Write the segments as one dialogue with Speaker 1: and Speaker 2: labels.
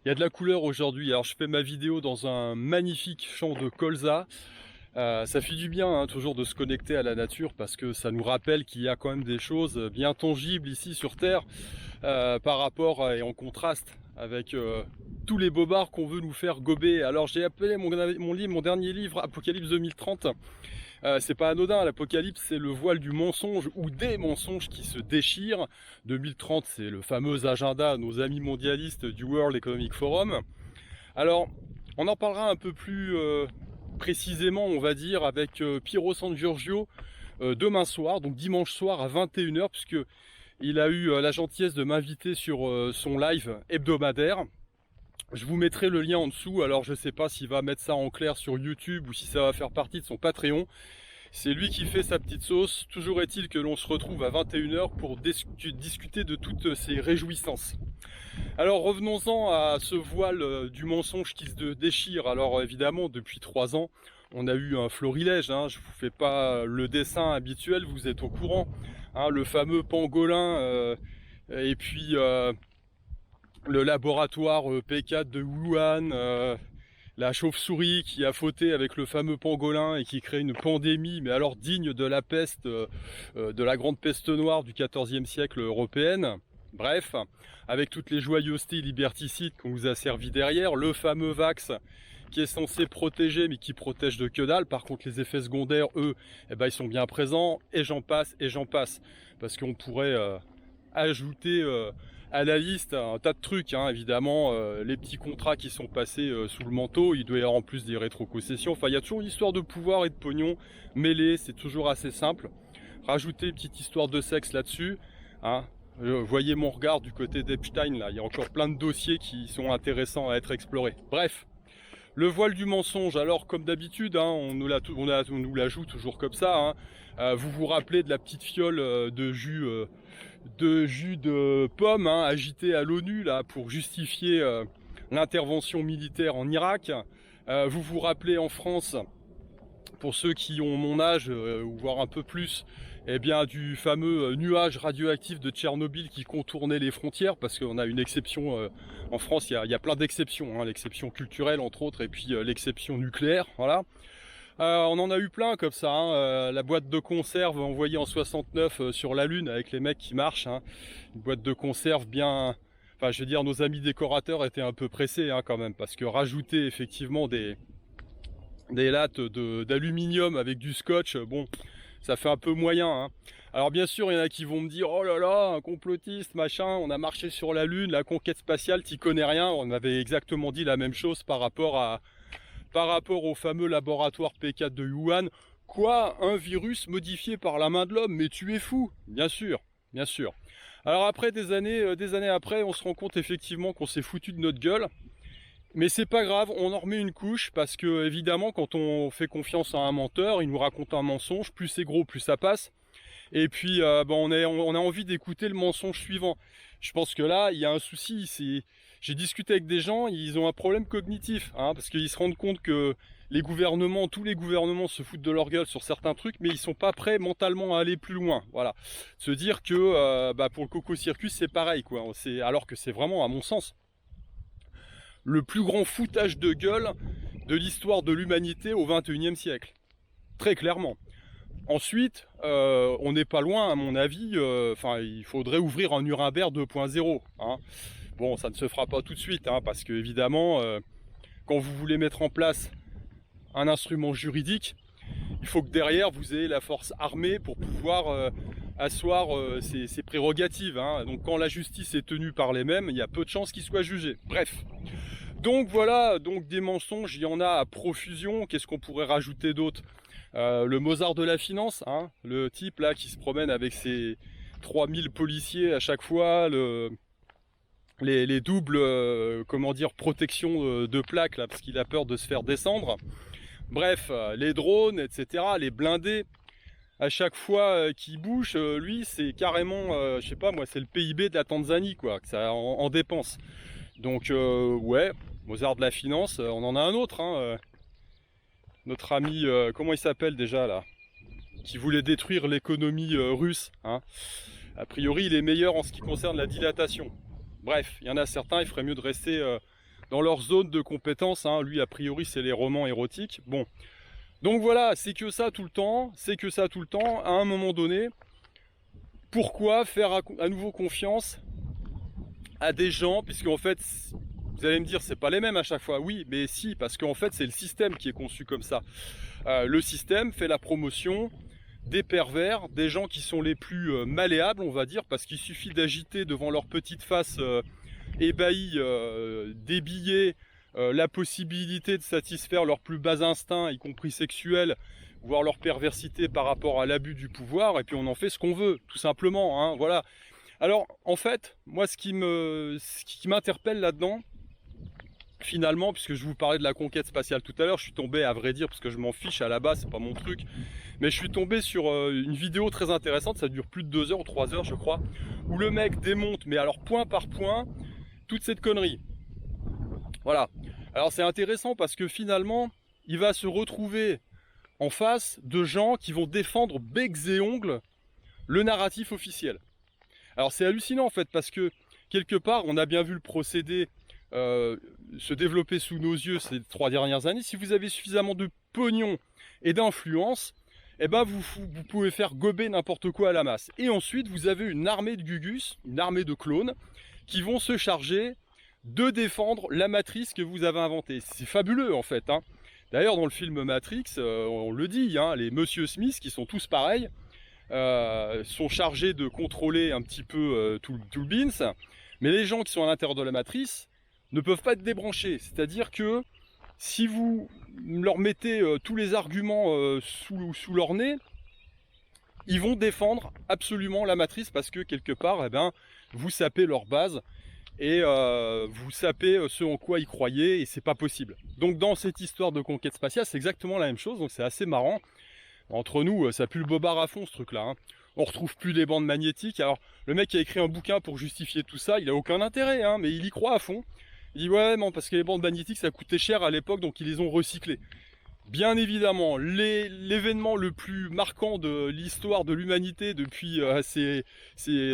Speaker 1: Il y a de la couleur aujourd'hui. Alors je fais ma vidéo dans un magnifique champ de colza. Ça fait du bien hein, toujours de se connecter à la nature parce que ça nous rappelle qu'il y a quand même des choses bien tangibles ici sur Terre par rapport et en contraste avec tous les bobards qu'on veut nous faire gober. Alors j'ai appelé mon dernier livre Apocalypse 2030. C'est pas anodin, l'apocalypse c'est le voile du mensonge ou des mensonges qui se déchirent. 2030 c'est le fameux agenda, nos amis mondialistes du World Economic Forum. Alors on en parlera un peu plus précisément on va dire avec Piero San Giorgio demain soir, donc dimanche soir à 21 h, puisque il a eu la gentillesse de m'inviter sur son live hebdomadaire. Je vous mettrai le lien en dessous, alors je sais pas s'il va mettre ça en clair sur YouTube ou si ça va faire partie de son Patreon. C'est lui qui fait sa petite sauce. Toujours est-il que l'on se retrouve à 21 h pour discuter de toutes ces réjouissances. Alors revenons-en à ce voile du mensonge qui se déchire. Alors évidemment depuis 3 ans on a eu un florilège, hein. Je vous fais pas le dessin habituel, vous êtes au courant, hein, le fameux pangolin et puis le laboratoire P4 de Wuhan, la chauve-souris qui a fauté avec le fameux pangolin et qui crée une pandémie, mais alors digne de la peste, de la grande peste noire du XIVe siècle européenne. Bref, avec toutes les joyeusetés liberticides qu'on vous a servi derrière, le fameux Vax qui est censé protéger mais qui protège de que dalle. Par contre les effets secondaires, eux, eh ben, ils sont bien présents, et j'en passe, parce qu'on pourrait ajouter à la liste un tas de trucs, hein. Évidemment les petits contrats qui sont passés sous le manteau, il doit y avoir en plus des rétroconsessions, enfin il y a toujours une histoire de pouvoir et de pognon mêlée, c'est toujours assez simple. Rajouter une petite histoire de sexe là-dessus, hein. Voyez mon regard du côté d'Epstein là, il y a encore plein de dossiers qui sont intéressants à être explorés. Bref, le voile du mensonge, alors comme d'habitude, hein, on nous la joue toujours comme ça, hein. Vous vous rappelez de la petite fiole de jus de pomme, hein, agitée à l'ONU là pour justifier l'intervention militaire en Irak. Vous vous rappelez en France, pour ceux qui ont mon âge ou voire un peu plus, eh bien du fameux nuage radioactif de Tchernobyl qui contournait les frontières, parce qu'on a une exception en France, il y a plein d'exceptions, hein, l'exception culturelle entre autres, et puis l'exception nucléaire, voilà. On en a eu plein comme ça, hein. La boîte de conserve envoyée en 69 sur la Lune avec les mecs qui marchent, hein. Une boîte de conserve bien... Enfin, je veux dire, nos amis décorateurs étaient un peu pressés hein, quand même, parce que rajouter effectivement des lattes d'aluminium avec du scotch, bon, ça fait un peu moyen, hein. Alors bien sûr, il y en a qui vont me dire, oh là là, un complotiste, machin, on a marché sur la Lune, la conquête spatiale, t'y connais rien. On avait exactement dit la même chose par rapport au fameux laboratoire P4 de Wuhan. Quoi, un virus modifié par la main de l'homme? Mais tu es fou. Bien sûr, bien sûr. Alors après, des années après, on se rend compte effectivement qu'on s'est foutu de notre gueule. Mais c'est pas grave, on en remet une couche, parce que évidemment quand on fait confiance à un menteur, il nous raconte un mensonge, plus c'est gros, plus ça passe. Et puis on a envie d'écouter le mensonge suivant. Je pense que là, il y a un souci. J'ai discuté avec des gens, ils ont un problème cognitif, hein, parce qu'ils se rendent compte que tous les gouvernements se foutent de leur gueule sur certains trucs, mais ils sont pas prêts mentalement à aller plus loin. Voilà, se dire que pour le Coco Circus c'est pareil, quoi. Alors que c'est vraiment, à mon sens, le plus grand foutage de gueule de l'histoire de l'humanité au XXIe siècle. Très clairement. Ensuite, on n'est pas loin, à mon avis, il faudrait ouvrir un Nuremberg 2.0. Hein. Bon, ça ne se fera pas tout de suite, hein, parce que évidemment, quand vous voulez mettre en place un instrument juridique, il faut que derrière vous ayez la force armée pour pouvoir asseoir ses prérogatives. Hein. Donc quand la justice est tenue par les mêmes, il y a peu de chances qu'il soit jugé. Bref. Donc voilà, donc des mensonges, il y en a à profusion. Qu'est-ce qu'on pourrait rajouter d'autre? Le Mozart de la finance, hein, le type là qui se promène avec ses 3000 policiers à chaque fois, les doubles protections de plaques là, parce qu'il a peur de se faire descendre. Bref, les drones, etc., les blindés, à chaque fois qu'il bouge, lui c'est carrément, je sais pas moi, c'est le PIB de la Tanzanie quoi, que ça en dépense. Donc ouais, Mozart de la finance, on en a un autre, hein, notre ami, comment il s'appelle déjà là, qui voulait détruire l'économie russe, hein. A priori il est meilleur en ce qui concerne la dilatation. Bref, il y en a certains, il ferait mieux de rester dans leur zone de compétence, hein. Lui, a priori, c'est les romans érotiques. Bon, donc voilà, c'est que ça tout le temps, c'est que ça tout le temps. À un moment donné, pourquoi faire à nouveau confiance à des gens, puisqu'en fait, vous allez me dire, c'est pas les mêmes à chaque fois. Oui, mais si, parce qu'en fait, c'est le système qui est conçu comme ça. Le système fait la promotion des pervers, des gens qui sont les plus malléables, on va dire, parce qu'il suffit d'agiter devant leur petite face ébahie des billets, la possibilité de satisfaire leurs plus bas instincts, y compris sexuels, voire leur perversité par rapport à l'abus du pouvoir, et puis on en fait ce qu'on veut, tout simplement, hein, voilà. Alors, en fait, moi, ce qui m'interpelle là-dedans, finalement, puisque je vous parlais de la conquête spatiale tout à l'heure, je suis tombé, à vrai dire, parce que je m'en fiche à la base, c'est pas mon truc, mais je suis tombé sur une vidéo très intéressante, ça dure plus de 2 heures ou 3 heures, je crois, où le mec démonte, mais alors point par point, toute cette connerie. Voilà. Alors c'est intéressant parce que finalement, il va se retrouver en face de gens qui vont défendre becs et ongles le narratif officiel. Alors c'est hallucinant en fait, parce que quelque part, on a bien vu le procédé se développer sous nos yeux ces 3 dernières années. Si vous avez suffisamment de pognon et d'influence, eh ben vous pouvez faire gober n'importe quoi à la masse. Et ensuite, vous avez une armée de gugus, une armée de clones, qui vont se charger de défendre la matrice que vous avez inventée. C'est fabuleux en fait, hein. D'ailleurs, dans le film Matrix, on le dit, hein, les Monsieur Smith, qui sont tous pareils, sont chargés de contrôler un petit peu tout le beans, mais les gens qui sont à l'intérieur de la matrice ne peuvent pas être débranchés. C'est-à-dire que si vous leur mettez tous les arguments sous leur nez, ils vont défendre absolument la matrice, parce que quelque part, eh ben, vous sapez leur base et vous sapez ce en quoi ils croyaient, et c'est pas possible. Donc dans cette histoire de conquête spatiale, c'est exactement la même chose, donc c'est assez marrant. Entre nous, ça pue le bobard à fond ce truc-là, hein. On retrouve plus les bandes magnétiques. Alors le mec qui a écrit un bouquin pour justifier tout ça, il a aucun intérêt, hein, mais il y croit à fond. Il dit ouais, non, parce que les bandes magnétiques ça coûtait cher à l'époque, donc ils les ont recyclées. Bien évidemment, l'événement le plus marquant de l'histoire de l'humanité depuis ces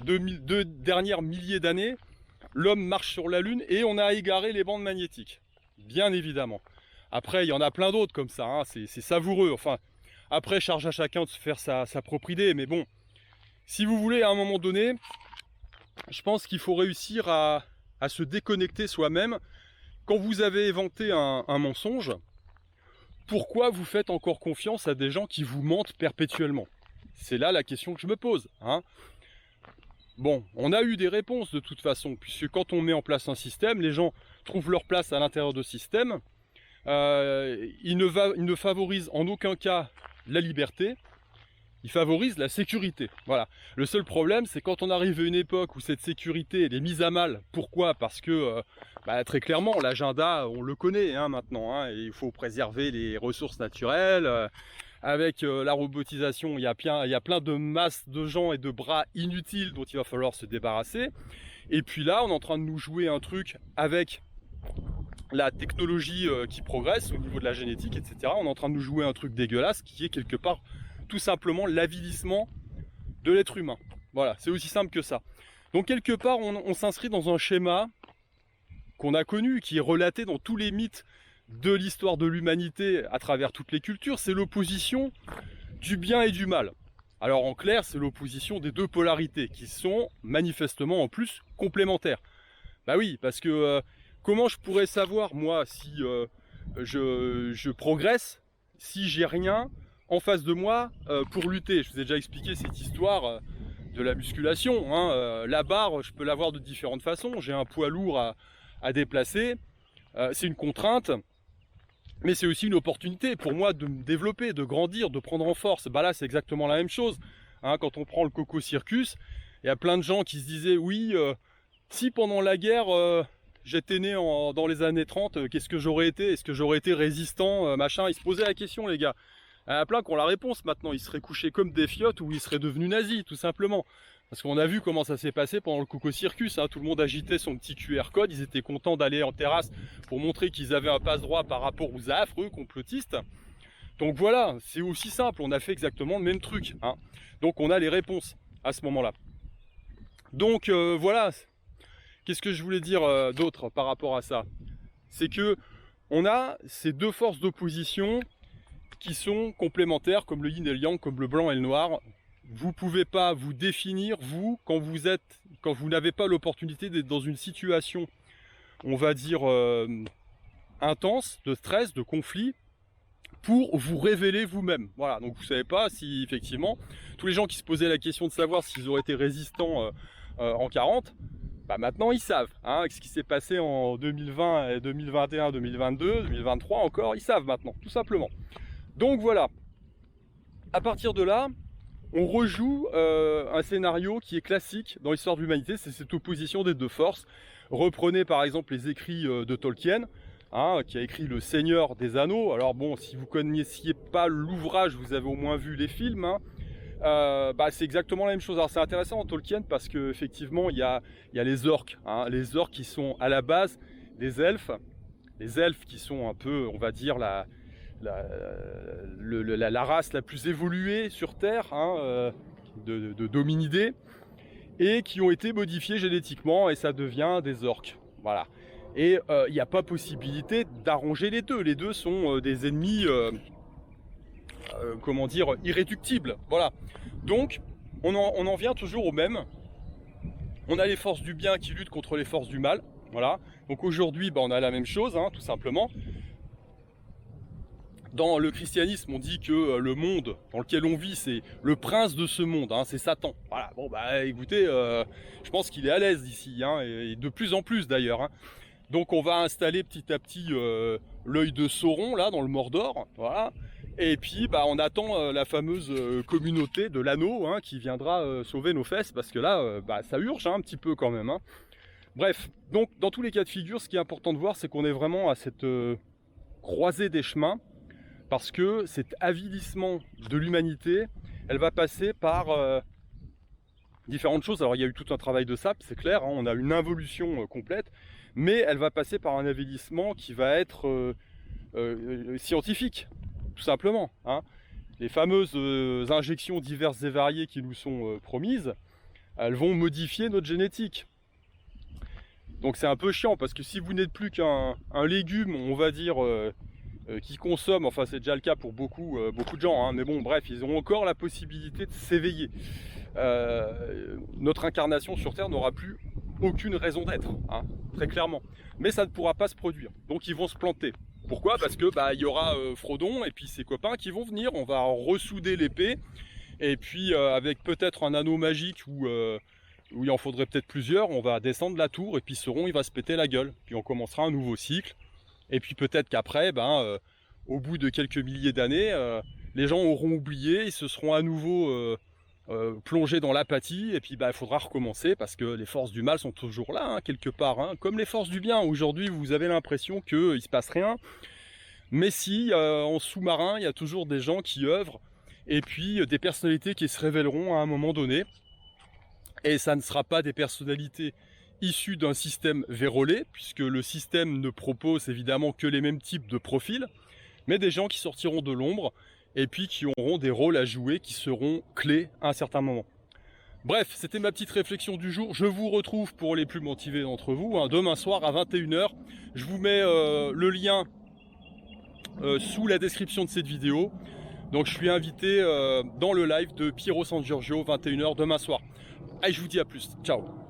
Speaker 1: 2 dernières milliers d'années, l'homme marche sur la Lune et on a égaré les bandes magnétiques. Bien évidemment. Après, il y en a plein d'autres comme ça, hein, c'est savoureux. Enfin, après, charge à chacun de se faire sa propre idée. Mais bon, si vous voulez, à un moment donné, je pense qu'il faut réussir à se déconnecter soi-même. Quand vous avez inventé un mensonge, pourquoi vous faites encore confiance à des gens qui vous mentent perpétuellement? C'est là la question que je me pose, hein. Bon, on a eu des réponses de toute façon, puisque quand on met en place un système, les gens trouvent leur place à l'intérieur de ce système. Ils ne favorisent en aucun cas la liberté, ils favorisent la sécurité. Voilà. Le seul problème, c'est quand on arrive à une époque où cette sécurité elle est mise à mal. Pourquoi? Parce que très clairement, l'agenda, on le connaît hein, maintenant, hein, et il faut préserver les ressources naturelles. Avec la robotisation, il y a plein de masses de gens et de bras inutiles dont il va falloir se débarrasser. Et puis là, on est en train de nous jouer un truc avec la technologie qui progresse au niveau de la génétique, etc. On est en train de nous jouer un truc dégueulasse qui est quelque part tout simplement l'avilissement de l'être humain. Voilà, c'est aussi simple que ça. Donc quelque part, on s'inscrit dans un schéma qu'on a connu, qui est relaté dans tous les mythes de l'histoire de l'humanité à travers toutes les cultures, c'est l'opposition du bien et du mal. Alors en clair, c'est l'opposition des deux polarités qui sont manifestement en plus complémentaires. Bah oui, parce que comment je pourrais savoir moi si je progresse si j'ai rien en face de moi pour lutter? Je vous ai déjà expliqué cette histoire de la musculation, hein. La barre, je peux l'avoir de différentes façons. J'ai un poids lourd à déplacer, c'est une contrainte. Mais c'est aussi une opportunité pour moi de me développer, de grandir, de prendre en force. Bah là, c'est exactement la même chose. Hein, quand on prend le Coco Circus, il y a plein de gens qui se disaient, oui, si pendant la guerre, j'étais né dans les années 30, qu'est-ce que j'aurais été? Est-ce que j'aurais été résistant, machin? Ils se posaient la question, les gars. Il y en a plein qui ont la réponse maintenant. Ils seraient couchés comme des fiottes ou ils seraient devenus nazis, tout simplement. Parce qu'on a vu comment ça s'est passé pendant le Coco Circus, hein. Tout le monde agitait son petit QR code, ils étaient contents d'aller en terrasse pour montrer qu'ils avaient un passe-droit par rapport aux affreux complotistes. Donc voilà, c'est aussi simple, on a fait exactement le même truc, hein. Donc on a les réponses à ce moment-là. Donc voilà, qu'est-ce que je voulais dire d'autre par rapport à ça? c'est que on a ces deux forces d'opposition qui sont complémentaires, comme le yin et le yang, comme le blanc et le noir. Vous pouvez pas vous définir, vous, quand vous n'avez pas l'opportunité d'être dans une situation, on va dire, intense, de stress, de conflit, pour vous révéler vous-même. Voilà, donc vous savez pas si effectivement, tous les gens qui se posaient la question de savoir s'ils auraient été résistants en 40, bah maintenant ils savent, hein, ce qui s'est passé en 2020, 2021, 2022, 2023 encore, ils savent maintenant, tout simplement. Donc voilà, à partir de là, on rejoue un scénario qui est classique dans l'histoire de l'humanité, c'est cette opposition des deux forces. Reprenez par exemple les écrits de Tolkien, hein, qui a écrit Le Seigneur des Anneaux. Alors bon, si vous connaissiez pas l'ouvrage, vous avez au moins vu les films, hein. Bah, c'est exactement la même chose. Alors c'est intéressant en Tolkien parce que effectivement il y a les orques, hein, les orques qui sont à la base des elfes, les elfes qui sont un peu, on va dire, la race la plus évoluée sur Terre, hein, de dominidés, et qui ont été modifiés génétiquement et ça devient des orques. Voilà. Et il n'y a pas possibilité d'arranger les deux. Les deux sont des ennemis, comment dire, irréductibles. Voilà. Donc, on en vient toujours au même. On a les forces du bien qui luttent contre les forces du mal. Voilà. Donc aujourd'hui, bah, on a la même chose, hein, tout simplement. Dans le christianisme, on dit que le monde dans lequel on vit, c'est le prince de ce monde, hein, c'est Satan. Voilà, bon bah écoutez, je pense qu'il est à l'aise ici, hein, et de plus en plus d'ailleurs, hein. Donc on va installer petit à petit l'œil de Sauron, là, dans le Mordor, voilà. Et puis bah, on attend la fameuse communauté de l'anneau, hein, qui viendra sauver nos fesses, parce que là, bah, ça urge, hein, un petit peu quand même, hein. Bref, donc dans tous les cas de figure, ce qui est important de voir, c'est qu'on est vraiment à cette croisée des chemins, parce que cet avilissement de l'humanité, elle va passer par différentes choses. Alors il y a eu tout un travail de sape, c'est clair, hein, on a une involution complète, mais elle va passer par un avilissement qui va être scientifique, tout simplement, hein. Les fameuses injections diverses et variées qui nous sont promises, elles vont modifier notre génétique. Donc c'est un peu chiant, parce que si vous n'êtes plus qu'un légume, on va dire, qui consomment, enfin c'est déjà le cas pour beaucoup de gens, hein, mais bon bref, ils ont encore la possibilité de s'éveiller. Notre incarnation sur Terre n'aura plus aucune raison d'être, hein, très clairement. Mais ça ne pourra pas se produire, donc ils vont se planter. Pourquoi? Parce que bah, y aura Frodon et puis ses copains qui vont venir, on va ressouder l'épée, et puis avec peut-être un anneau magique où il en faudrait peut-être plusieurs, on va descendre la tour, et puis Sauron il va se péter la gueule, puis on commencera un nouveau cycle. Et puis peut-être qu'après, ben, au bout de quelques milliers d'années, les gens auront oublié, ils se seront à nouveau plongés dans l'apathie, et puis ben, il faudra recommencer, parce que les forces du mal sont toujours là, hein, quelque part, hein, comme les forces du bien. Aujourd'hui, vous avez l'impression qu'il ne se passe rien, mais si, en sous-marin, il y a toujours des gens qui œuvrent, et puis des personnalités qui se révéleront à un moment donné, et ça ne sera pas des personnalités issus d'un système vérolé, puisque le système ne propose évidemment que les mêmes types de profils, mais des gens qui sortiront de l'ombre et puis qui auront des rôles à jouer qui seront clés à un certain moment. Bref, c'était ma petite réflexion du jour. Je vous retrouve pour les plus motivés d'entre vous, hein, demain soir à 21 h. Je vous mets le lien sous la description de cette vidéo. Donc je suis invité dans le live de Piero San Giorgio, 21 h demain soir. Allez, je vous dis à plus. Ciao.